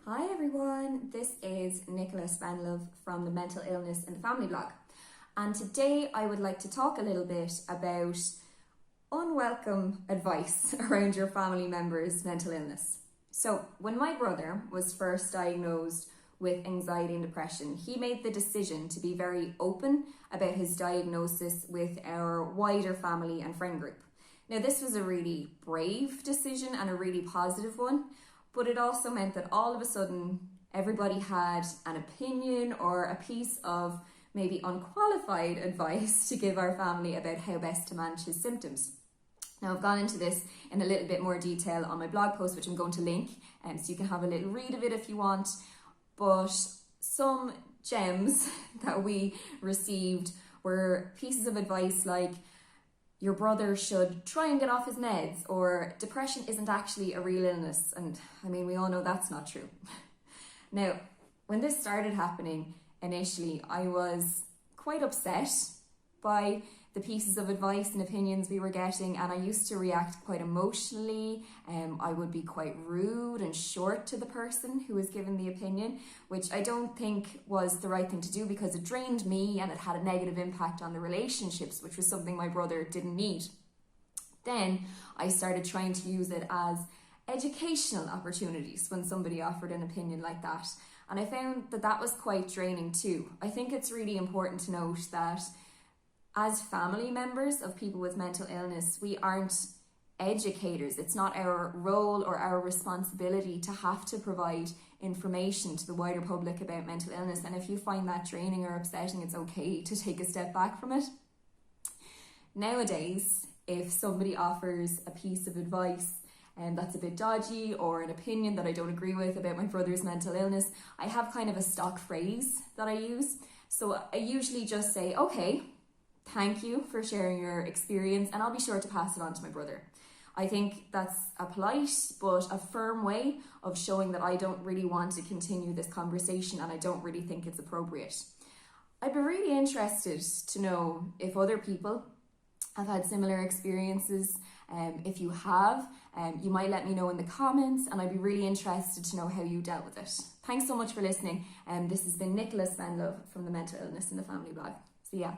Hi everyone, this is Nicola Spanlove from the Mental Illness in the Family blog, and today I would like to talk a little bit about unwelcome advice around your family member's mental illness. So when my brother was first diagnosed with anxiety and depression, he made the decision to be very open about his diagnosis with our wider family and friend group. Now this was a really brave decision and a really positive one, but it also meant that all of a sudden everybody had an opinion or a piece of maybe unqualified advice to give our family about how best to manage his symptoms. Now I've gone into this in a little bit more detail on my blog post, which I'm going to link, so you can have a little read of it if you want. But some gems that we received were pieces of advice like, your brother should try and get off his meds, or depression isn't actually a real illness. And I mean, we all know that's not true. Now, when this started happening initially, I was quite upset by the pieces of advice and opinions we were getting, and I used to react quite emotionally. I would be quite rude and short to the person who was given the opinion, which I don't think was the right thing to do because it drained me and it had a negative impact on the relationships, which was something my brother didn't need. Then I started trying to use it as educational opportunities when somebody offered an opinion like that. And I found that that was quite draining too. I think it's really important to note that as family members of people with mental illness, we aren't educators. It's not our role or our responsibility to have to provide information to the wider public about mental illness. And if you find that draining or upsetting, it's okay to take a step back from it. Nowadays, if somebody offers a piece of advice that's a bit dodgy, or an opinion that I don't agree with about my brother's mental illness, I have kind of a stock phrase that I use. So I usually just say, okay, thank you for sharing your experience, and I'll be sure to pass it on to my brother. I think that's a polite but a firm way of showing that I don't really want to continue this conversation and I don't really think it's appropriate. I'd be really interested to know if other people have had similar experiences. If you have, you might let me know in the comments, and I'd be really interested to know how you dealt with it. Thanks so much for listening. This has been Nicola Spanlove from the Mental Illness in the Family blog. See ya.